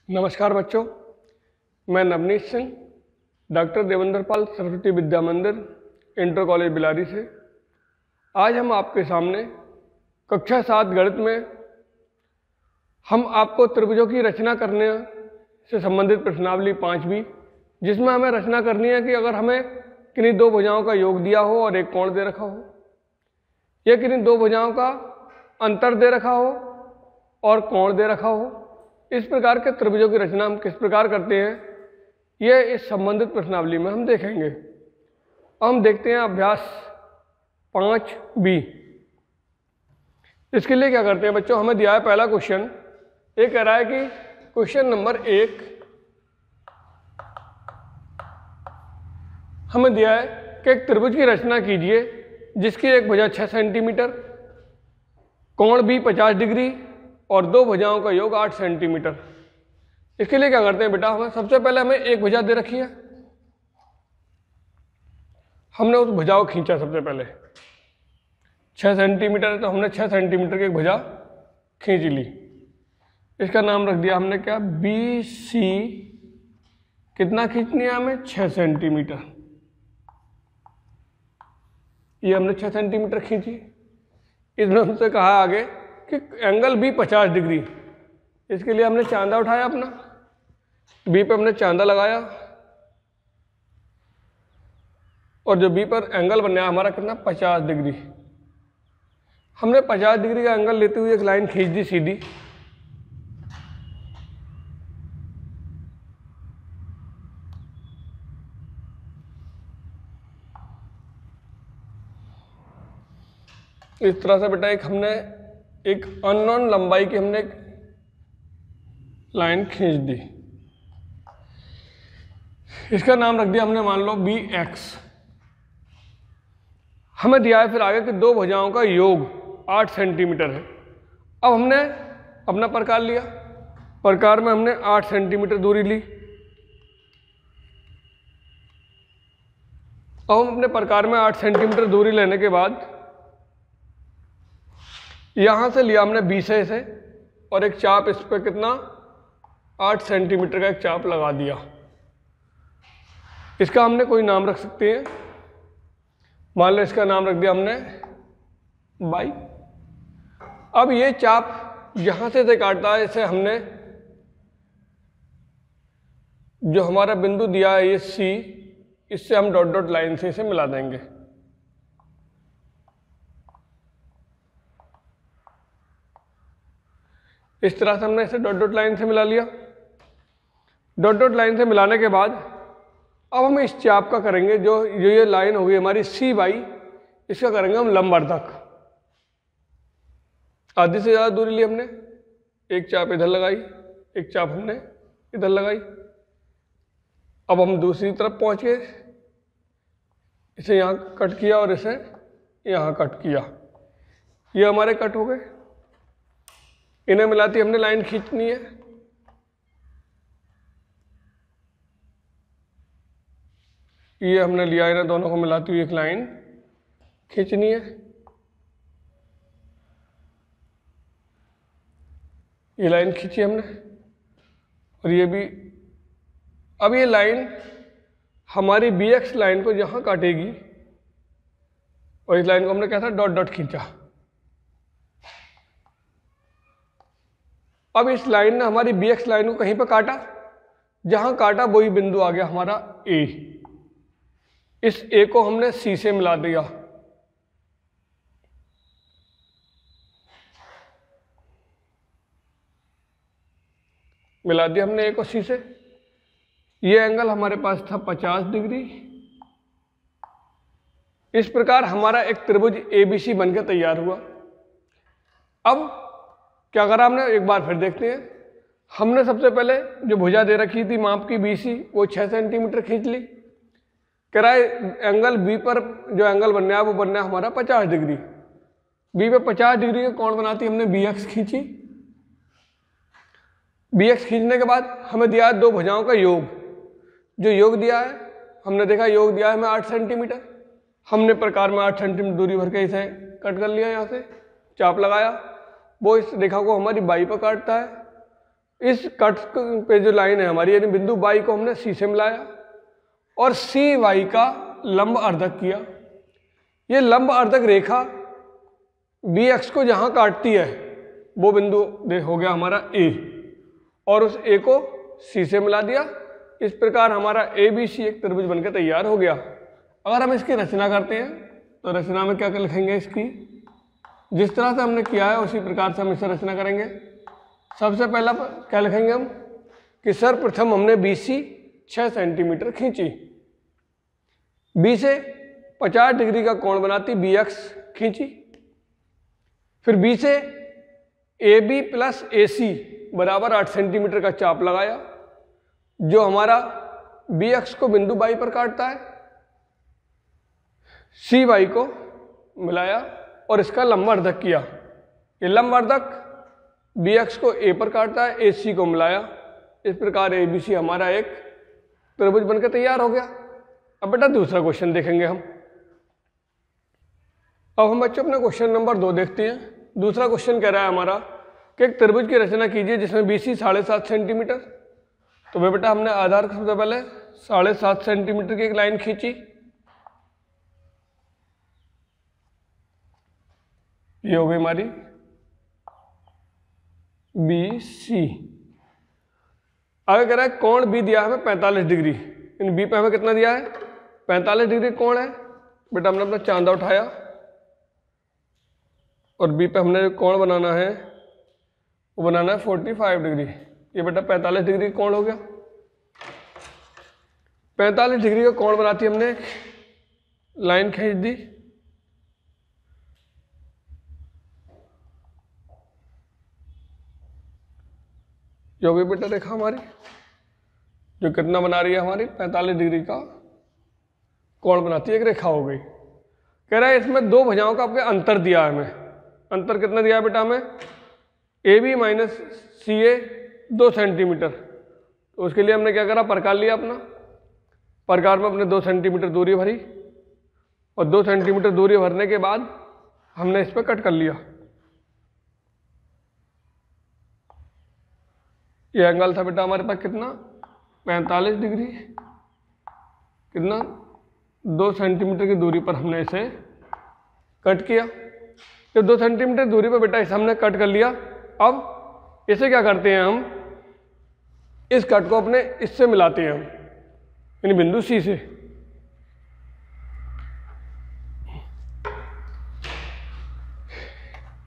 नमस्कार बच्चों, मैं नवनीत सिंह, डॉक्टर देवेंद्र पाल सरस्वती विद्या मंदिर, इंटर कॉलेज बिलारी से। आज हम आपके सामने कक्षा 7 गणित में हम आपको त्रिभुजों की रचना करने से संबंधित प्रश्नावली 5वीं, जिसमें हमें रचना करनी है कि अगर हमें किन्हीं दो भुजाओं का योग दिया हो और एक कोण दे रखा हो, या किन्हीं दो भुजाओं का अंतर दे रखा हो और कोण दे रखा हो, इस प्रकार के त्रिभुजों की रचना हम किस प्रकार करते हैं, यह इस संबंधित प्रश्नावली में हम देखेंगे। हम देखते हैं अभ्यास 5B। इसके लिए क्या करते हैं बच्चों, हमें दिया है पहला क्वेश्चन। ये कह रहा है कि क्वेश्चन नंबर 1 हमें दिया है कि एक त्रिभुज की रचना कीजिए जिसकी एक भुजा 6 सेंटीमीटर, कोण भी 50 डिग्री और दो भुजाओं का योग 8 सेंटीमीटर। इसके लिए क्या करते हैं बेटा, हमें सबसे पहले हमें एक भुजा दे रखी है, हमने उस भुजा को खींचा। सबसे पहले 6 सेंटीमीटर है तो हमने 6 सेंटीमीटर की एक भुजा खींच ली। इसका नाम रख दिया हमने क्या, BC। कितना खींचनी है हमें, 6 सेंटीमीटर। ये हमने 6 सेंटीमीटर खींची। इसमें हमसे कहा आगे कि एंगल भी 50 डिग्री। इसके लिए हमने चांदा उठाया अपना, बी पे हमने चांदा लगाया और जो बी पर एंगल बनया हमारा कितना, 50 डिग्री। हमने 50 डिग्री का एंगल लेते हुए एक लाइन खींच दी सीधी। इस तरह से बेटा हमने एक अननोन लंबाई की हमने एक लाइन खींच दी। इसका नाम रख दिया हमने, मान लो BX। हमें दिया है फिर आगे कि दो भुजाओं का योग 8 सेंटीमीटर है। अब हमने अपना प्रकार लिया, प्रकार में हमने 8 सेंटीमीटर दूरी ली। अब हम अपने प्रकार में 8 सेंटीमीटर दूरी लेने के बाद यहां से लिया हमने B से इसे और एक चाप इस पर कितना, 8 सेंटीमीटर का एक चाप लगा दिया। इसका हमने कोई नाम रख सकते हैं, मान लो इसका नाम रख दिया हमने बाई। अब ये चाप यहां से काटता है, इसे हमने जो हमारा बिंदु दिया है ये C, इससे हम डॉट डॉट लाइन से इसे मिला देंगे। इस तरह से हमने इसे डॉट डॉट लाइन से मिला लिया। डॉट डॉट लाइन से मिलाने के बाद अब हम इस चाप का करेंगे, जो ये लाइन होगी हमारी C बाई, इसका करेंगे हम लंबवर्धक। आधी से ज़्यादा दूरी ली हमने, एक चाप इधर लगाई, एक चाप हमने इधर लगाई। अब हम दूसरी तरफ पहुंच गए, इसे यहाँ कट किया और इसे यहाँ कट किया। ये हमारे कट हो गए। इन्हें मिलाती हमने लाइन खींचनी है। ये हमने लिया, इन्हें दोनों को मिलाती हुई एक लाइन खींचनी है। ये लाइन खींची हमने और ये भी। अब ये लाइन हमारी BX लाइन को जहां काटेगी और इस लाइन को हमने क्या था, डॉट डॉट खींचा। अब इस लाइन ने हमारी BX लाइन को कहीं पर काटा, जहां काटा वही बिंदु आ गया हमारा A। इस A को हमने C से मिला दिया। मिला दिया हमने A को C से। ये एंगल हमारे पास था 50 डिग्री। इस प्रकार हमारा एक त्रिभुज ABC बनकर तैयार हुआ। अब क्या करा हमने, एक बार फिर देखते हैं। हमने सबसे पहले जो भुजा दे रखी थी माप की BC, वो 6 सेंटीमीटर खींच ली। कह रहा है एंगल B पर जो एंगल बनना है वो बनना है हमारा 50 डिग्री। B पे 50 डिग्री का कोण बनाती हमने BX खींची। BX खींचने के बाद हमें दिया है दो भुजाओं का योग। जो योग दिया है हमने देखा, योग दिया है हमें 8 सेंटीमीटर। हमने प्रकार में 8 सेंटीमीटर दूरी भर के इसे कट कर लिया, यहाँ से चाप लगाया। वो इस रेखा को हमारी बाई पर काटता है। इस कट पे जो लाइन है हमारी, यानी बिंदु बाई को हमने सी से मिलाया और सी वाई का लंब अर्धक किया। ये लंब अर्धक रेखा बी एक्स को जहां काटती है वो बिंदु हो गया हमारा ए, और उस ए को सी से मिला दिया। इस प्रकार हमारा ए बी सी एक त्रिभुज बनकर तैयार हो गया। अगर हम इसकी रचना करते हैं तो रचना में क्या लिखेंगे, इसकी जिस तरह से हमने किया है उसी प्रकार से हम इससे रचना करेंगे। सबसे पहला क्या लिखेंगे हम कि सर्वप्रथम हमने बी सी 6 सेंटीमीटर खींची, बी से 50 डिग्री का कोण बनाती बी एक्स खींची, फिर बी से ए बी प्लस ए सी बराबर 8 सेंटीमीटर का चाप लगाया जो हमारा बी एक्स को बिंदु बाई पर काटता है, सी वाई को मिलाया और इसका लंबार्धक किया। ये लंबार्धक बी एक्स को ए पर काटता है, ए सी को मिलाया। इस प्रकार ए बी सी हमारा एक त्रिभुज बनकर तैयार हो गया। अब बेटा दूसरा क्वेश्चन देखेंगे हम। अब हम बच्चों अपने क्वेश्चन नंबर 2 देखते हैं। दूसरा क्वेश्चन कह रहा है हमारा कि एक त्रिभुज की रचना कीजिए जिसमें बी सी 7.5 सेंटीमीटर। तो भाई बेटा हमने आधार के सबसे पहले 7.5 सेंटीमीटर की एक लाइन खींची, ये हो गई हमारी बी सी। आगे कह रहा है कोण बी दिया हमें 45 डिग्री, इन बी पे हमें कितना दिया है 45 डिग्री कोण है। बेटा हमने अपना चांदा उठाया और बी पे हमने कोण बनाना है वो बनाना है 45 डिग्री। ये बेटा 45 डिग्री कोण हो गया। 45 डिग्री का कोण बनाती हमने एक लाइन खींच दी, जो भी बेटा रेखा हमारी जो कितना बना रही है हमारी 45 डिग्री का कोण बनाती है, एक रेखा हो गई। कह रहा है इसमें दो भुजाओं का आपके अंतर दिया है हमें। अंतर कितना दिया है बेटा हमें, A B minus C A 2 centimetre. तो उसके लिए हमने क्या करा, प्रकार लिया अपना, प्रकार में अपने 2 सेंटीमीटर दूरी भरी और 2 सेंटीमीटर दूरी भरने के बाद हमने इस पर कट कर लिया। ये एंगल था बेटा हमारे पास कितना 45 डिग्री, कितना 2 सेंटीमीटर की दूरी पर हमने इसे कट किया। जब 2 सेंटीमीटर दूरी पर बेटा इसे हमने कट कर लिया, अब इसे क्या करते हैं हम, इस कट को अपने इससे मिलाते हैं हम, यानी बिंदु सी से।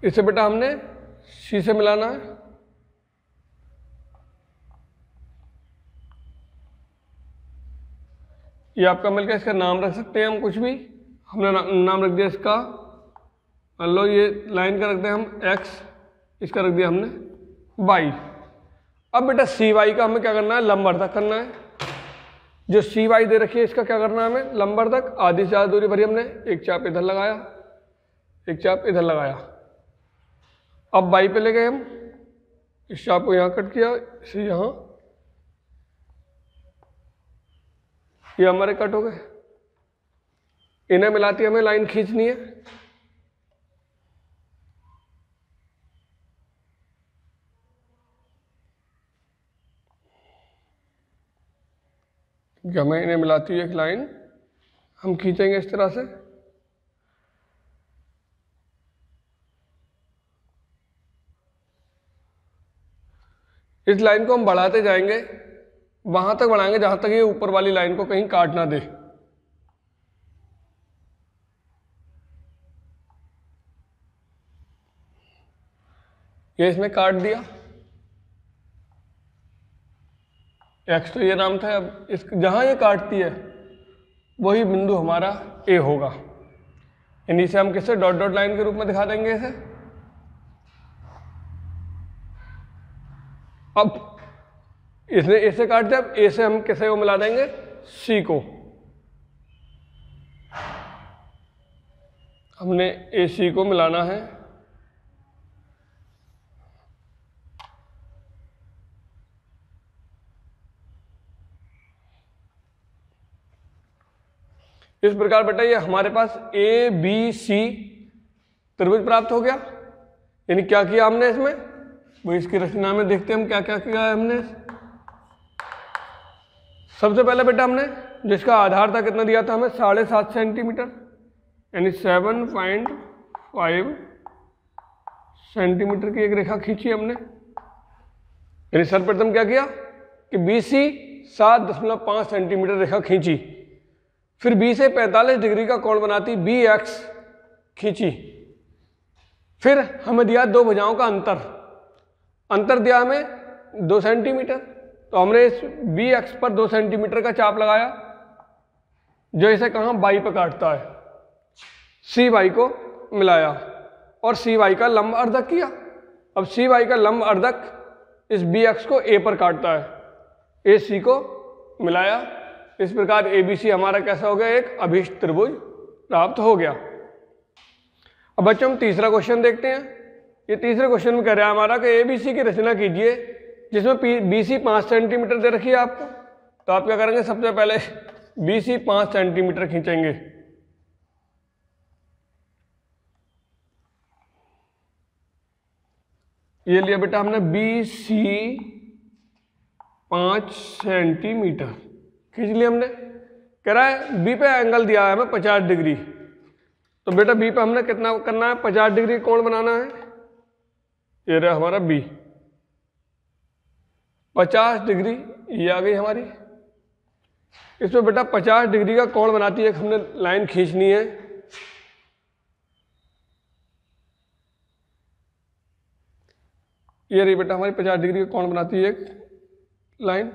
इसे बेटा हमने सी से मिलाना है। ये आपका मिलकर इसका नाम रख सकते हैं हम कुछ भी। हमने नाम रख दिया इसका, मान लो ये लाइन का रख दिया हम x, इसका रख दिया हमने y। अब बेटा सी वाई का हमें क्या करना है, लंबार्धक करना है। जो सी वाई दे रखी है इसका क्या करना है हमें, लंबार्धक। आधी से ज़्यादा दूरी भरी हमने, एक चाप इधर लगाया, एक चाप इधर लगाया। अब y पे ले गए हम, इस चाप को यहाँ कट किया, इसे यहाँ, ये हमारे कट हो गए। इन्हें मिलाती हमें लाइन खींचनी है। हमें इन्हें मिलाती हुई एक लाइन हम खींचेंगे इस तरह से। इस लाइन को हम बढ़ाते जाएंगे, वहां तक बढ़ाएंगे जहां तक ये ऊपर वाली लाइन को कहीं काट ना दे। ये इसमें काट दिया, एक्स तो ये नाम था। अब इस जहां ये काटती है वही बिंदु हमारा ए होगा, यानी इसे हम किससे डॉट डॉट लाइन के रूप में दिखा देंगे इसे। अब इसने ए से काट दिया, अब ए से हम किसे को मिला देंगे, सी को। हमने ए सी को मिलाना है। इस प्रकार बेटा ये हमारे पास ए बी सी त्रिभुज प्राप्त हो गया। यानी क्या किया हमने, इसमें वो इसकी रचना में देखते हैं हम क्या क्या किया है हमने। सबसे पहले बेटा हमने जिसका आधार था कितना दिया था हमें 7.5 सेंटीमीटर, यानी 7.5 सेंटीमीटर की एक रेखा खींची हमने। यानी सर्वप्रथम क्या किया कि बी सी 7.5 सेंटीमीटर रेखा खींची, फिर बी से 45 डिग्री का कोण बनाती बी एक्स खींची, फिर हमें दिया दो भुजाओं का अंतर दिया हमें 2 सेंटीमीटर, तो हमने इस बी एक्स पर 2 सेंटीमीटर का चाप लगाया जो इसे कहाँ वाई पर काटता है, सी वाई को मिलाया और सी वाई का लंब अर्धक किया। अब सी वाई का लंब अर्धक इस बी एक्स को ए पर काटता है, ए सी को मिलाया। इस प्रकार ए बी सी हमारा कैसा हो गया, एक अभीष्ट त्रिभुज प्राप्त हो गया। अब बच्चों हम तीसरा क्वेश्चन देखते हैं। ये तीसरे क्वेश्चन में कह रहा है हमारा कि ए बी सी की रचना कीजिए जिसमें बी सी 5 सेंटीमीटर दे रखी है आपको। तो आप क्या करेंगे, सबसे पहले बी सी 5 सेंटीमीटर खींचेंगे। ये लिया बेटा हमने बी सी 5 सेंटीमीटर खींच लिया हमने। कह रहा है बी पे एंगल दिया है हमें 50 डिग्री, तो बेटा बी पे हमने कितना करना है, 50 डिग्री कोण बनाना है। ये रहा हमारा बी 50 डिग्री, ये आ गई हमारी। इसमें बेटा 50 डिग्री का कोण बनाती है, हमने लाइन खींचनी है। ये रही बेटा हमारी 50 डिग्री का कोण बनाती है एक लाइन,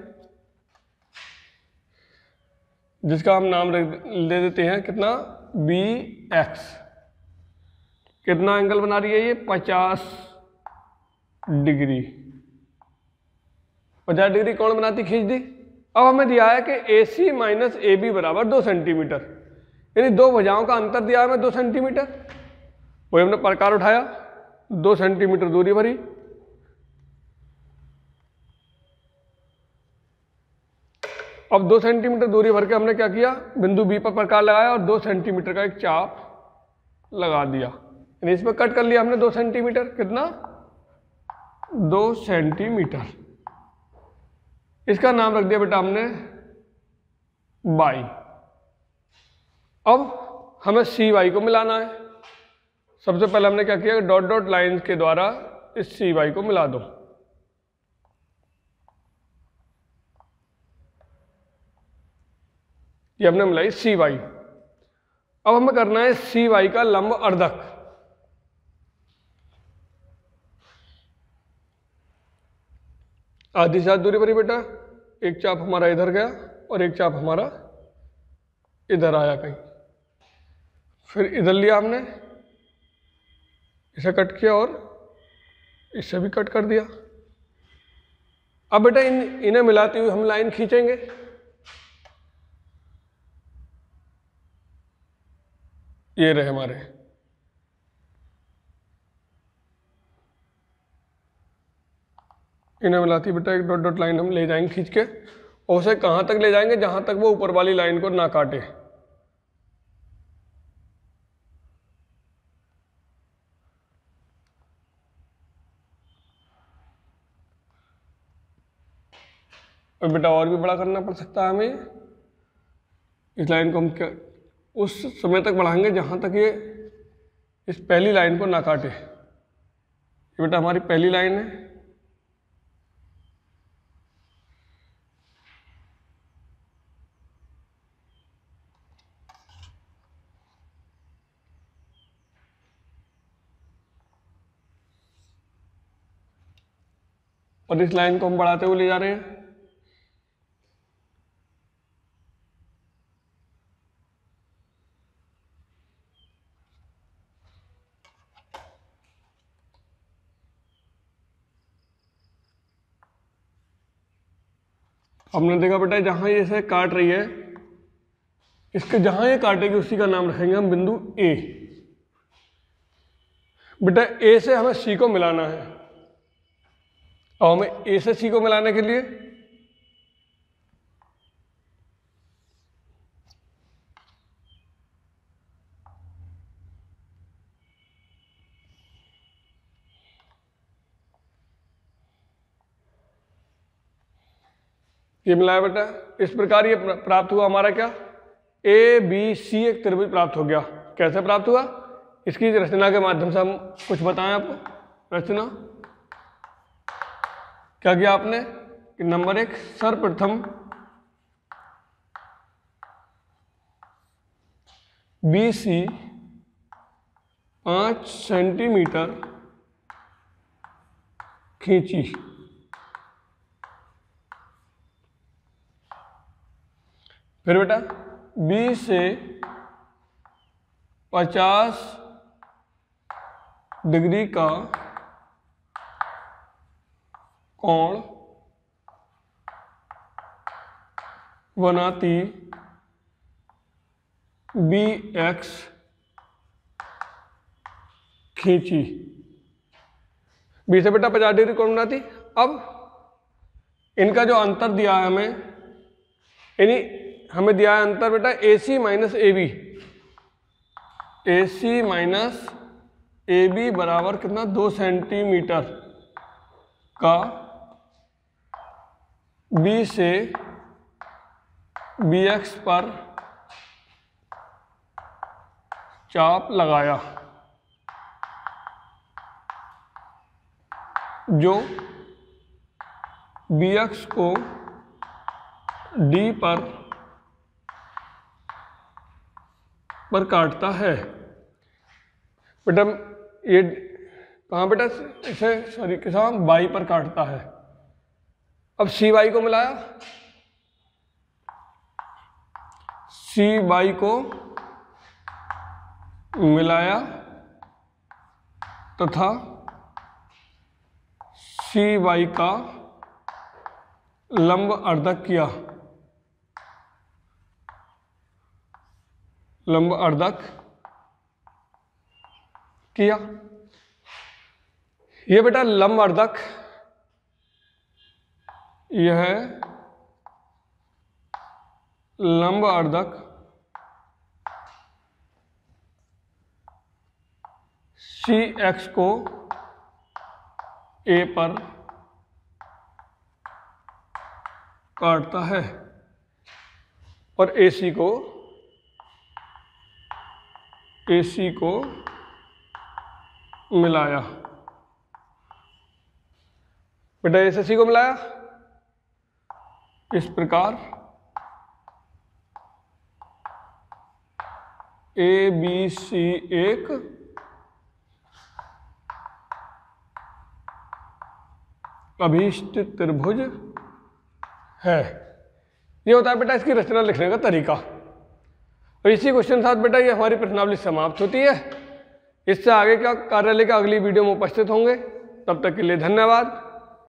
जिसका हम नाम दे देते हैं कितना, बी एक्स। कितना एंगल बना रही है ये, 50 डिग्री। 50 डिग्री कोण बनाती खींच दी। अब हमें दिया है कि ए सी माइनस ए बी बराबर 2 सेंटीमीटर, यानी दो भुजाओं का अंतर दिया है हमें 2 सेंटीमीटर। वही हमने प्रकार उठाया, 2 सेंटीमीटर दूरी भरी। अब 2 सेंटीमीटर दूरी भर के हमने क्या किया, बिंदु बी पर प्रकार लगाया और 2 सेंटीमीटर का एक चाप लगा दिया, यानी इसमें कट कर लिया हमने 2 सेंटीमीटर। कितना, 2 सेंटीमीटर। इसका नाम रख दिया बेटा हमने वाई। अब हमें सी वाई को मिलाना है। सबसे पहले हमने क्या किया, डॉट डॉट लाइन के द्वारा इस सी वाई को मिला दो। ये हमने मिलाई सी वाई। अब हमें करना है सी वाई का लंब अर्धक। आधी से दूरी पर ही बेटा एक चाप हमारा इधर गया और एक चाप हमारा इधर आया कहीं, फिर इधर लिया हमने, इसे कट किया और इसे भी कट कर दिया। अब बेटा इन्हें मिलाते हुए हम लाइन खींचेंगे। ये रहे हमारे, इन्हें मिलाती बेटा एक डॉट डॉट लाइन हम ले जाएंगे खींच के, और उसे कहाँ तक ले जाएंगे, जहाँ तक वो ऊपर वाली लाइन को ना काटे। और बेटा और भी बड़ा करना पड़ सकता है हमें। इस लाइन को हम क्या उस समय तक बढ़ाएंगे जहाँ तक ये इस पहली लाइन को ना काटे। ये बेटा हमारी पहली लाइन है। और इस लाइन को हम बढ़ाते हुए ले जा रहे हैं। हमने देखा बेटा जहां ये इसे काट रही है, इसके जहां ये काटेगी उसी का नाम रखेंगे हम बिंदु ए। बेटा ए से हमें सी को मिलाना है, और हमें ए से सी को मिलाने के लिए ये मिलाया बेटा। इस प्रकार ये प्राप्त हुआ हमारा क्या, ए बी सी एक त्रिभुज प्राप्त हो गया। कैसे प्राप्त हुआ, इसकी रचना के माध्यम से हम कुछ बताएं आपको। रचना क्या किया आपने कि नंबर 1 सर्वप्रथम बी सी 5 सेंटीमीटर खींची। फिर बेटा बी से 50 डिग्री का कोण बनाती बी एक्स खींची। बी से बेटा 50 डिग्री कोण बनाती। अब इनका जो अंतर दिया है हमें, यानी हमें दिया है अंतर बेटा A C minus A B. A C minus A B बराबर कितना, 2 सेंटीमीटर का बी से बी एक्स पर चाप लगाया, जो बी एक्स को डी पर काटता है। बेटा ये कहाँ बेटा, इसे सॉरी किसान बाई पर काटता है। अब सी बाई को मिलाया, सी बाई को मिलाया तथा सी बाई का लंब अर्धक किया, लंब अर्धक किया। ये बेटा लंब अर्धक, यह लंब अर्धक सी एक्स को ए पर काटता है और ए सी को मिलाया। बेटा ए से सी को मिलाया, इस प्रकार ए बी सी एक अभीष्ट त्रिभुज है। ये होता है बेटा इसकी रचना लिखने का तरीका। और इसी क्वेश्चन के साथ बेटा ये हमारी प्रश्नावली समाप्त होती है। इससे आगे का कार्य लेकर अगली वीडियो में उपस्थित होंगे। तब तक के लिए धन्यवाद।